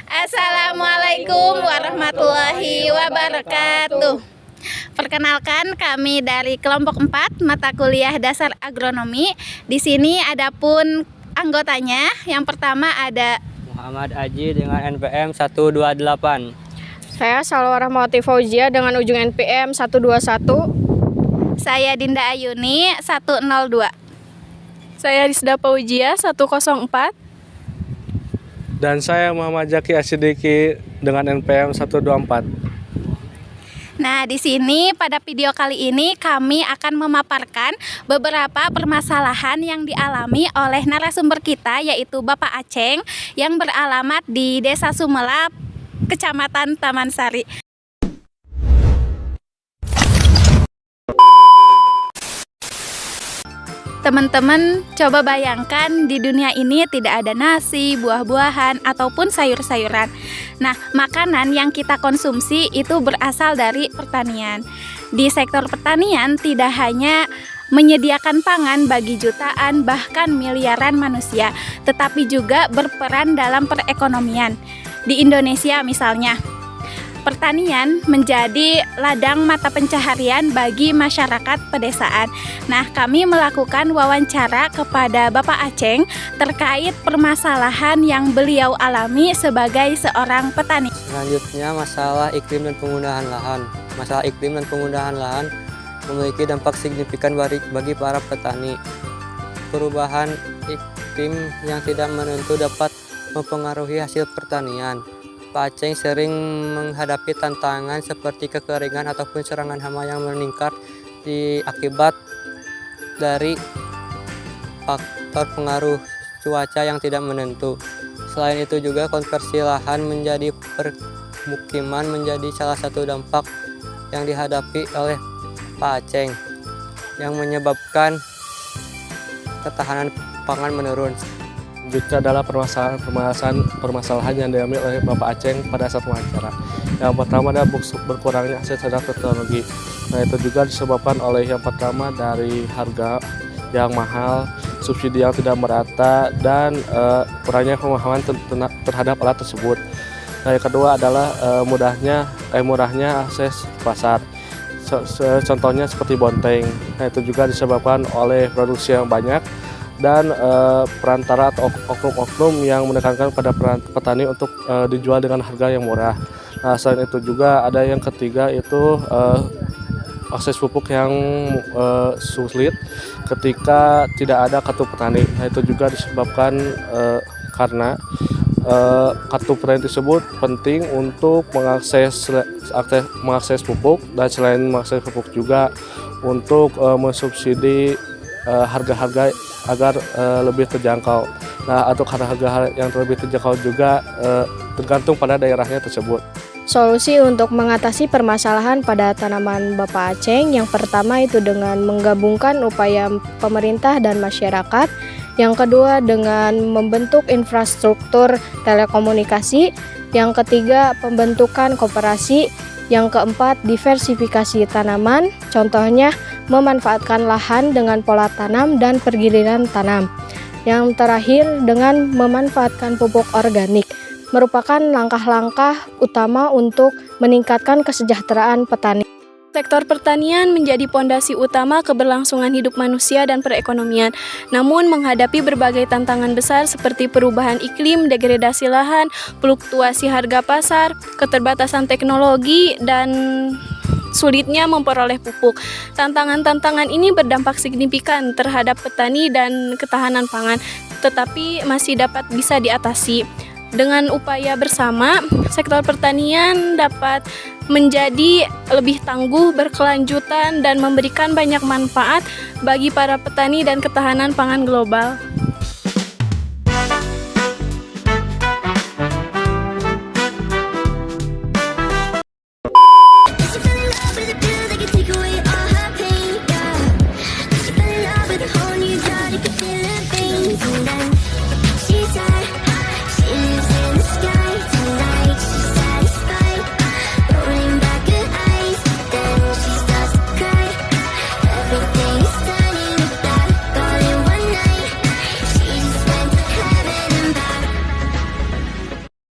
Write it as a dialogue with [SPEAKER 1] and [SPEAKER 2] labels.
[SPEAKER 1] Assalamualaikum warahmatullahi wabarakatuh. Perkenalkan, kami dari kelompok 4 mata kuliah dasar agronomi. Di sini ada pun anggotanya. Yang pertama ada
[SPEAKER 2] Muhammad Aji dengan NPM 128.
[SPEAKER 3] Saya Salwa Rahmawati Fauzia dengan ujung NPM 121.
[SPEAKER 1] Saya Dinda Ayuni 102.
[SPEAKER 3] Saya Rizda Fauzia 104.
[SPEAKER 4] Dan saya Muhammad Zaki Asidiki dengan NPM 124.
[SPEAKER 1] Nah, di sini pada video kali ini kami akan memaparkan beberapa permasalahan yang dialami oleh narasumber kita, yaitu Bapak Aceng yang beralamat di Desa Sumelap, Kecamatan Taman Sari. Teman-teman, coba bayangkan di dunia ini tidak ada nasi, buah-buahan, ataupun sayur-sayuran. Nah, makanan yang kita konsumsi itu berasal dari pertanian. Di sektor pertanian tidak hanya menyediakan pangan bagi jutaan bahkan miliaran manusia, tetapi juga berperan dalam perekonomian. Di Indonesia misalnya, pertanian menjadi ladang mata pencaharian bagi masyarakat pedesaan. Nah, kami melakukan wawancara kepada Bapak Aceng terkait permasalahan yang beliau alami sebagai seorang petani.
[SPEAKER 2] Selanjutnya masalah iklim dan penggunaan lahan. Masalah iklim dan penggunaan lahan memiliki dampak signifikan bagi para petani. Perubahan iklim yang tidak menentu dapat mempengaruhi hasil pertanian. Pak Aceng sering menghadapi tantangan seperti kekeringan ataupun serangan hama yang meningkat akibat dari faktor pengaruh cuaca yang tidak menentu. Selain itu juga konversi lahan menjadi permukiman menjadi salah satu dampak yang dihadapi oleh Pak Aceng yang menyebabkan ketahanan pangan menurun.
[SPEAKER 4] Selanjutnya adalah permasalahan yang dialami oleh Bapak Aceng pada saat wawancara. Yang pertama adalah berkurangnya akses terhadap teknologi. Nah, itu juga disebabkan oleh yang pertama dari harga yang mahal, subsidi yang tidak merata, dan kurangnya pemahaman terhadap alat tersebut. Nah, yang kedua adalah murahnya akses pasar. Contohnya seperti bonteng. Nah, itu juga disebabkan oleh produksi yang banyak dan perantara atau oknum-oknum yang menekankan pada petani untuk dijual dengan harga yang murah. Nah, selain itu juga ada yang ketiga, itu akses pupuk yang sulit ketika tidak ada kartu petani. Nah, itu juga disebabkan karena kartu petani tersebut penting untuk mengakses pupuk, dan selain mengakses pupuk juga untuk mensubsidi harga-harga agar lebih terjangkau. Nah, untuk harga yang lebih terjangkau juga tergantung pada daerahnya tersebut.
[SPEAKER 3] Solusi untuk mengatasi permasalahan pada tanaman Bapak Aceng yang pertama itu dengan menggabungkan upaya pemerintah dan masyarakat. Yang kedua dengan membentuk infrastruktur telekomunikasi. Yang ketiga pembentukan koperasi. Yang keempat diversifikasi tanaman. Contohnya memanfaatkan lahan dengan pola tanam dan pergiliran tanam. Yang terakhir dengan memanfaatkan pupuk organik, merupakan langkah-langkah utama untuk meningkatkan kesejahteraan petani. Sektor pertanian menjadi pondasi utama keberlangsungan hidup manusia dan perekonomian. Namun menghadapi berbagai tantangan besar seperti perubahan iklim, degradasi lahan, fluktuasi harga pasar, keterbatasan teknologi, dan sulitnya memperoleh pupuk. Tantangan-tantangan ini berdampak signifikan terhadap petani dan ketahanan pangan, tetapi masih bisa diatasi. Dengan upaya bersama, sektor pertanian dapat menjadi lebih tangguh, berkelanjutan, dan memberikan banyak manfaat bagi para petani dan ketahanan pangan global.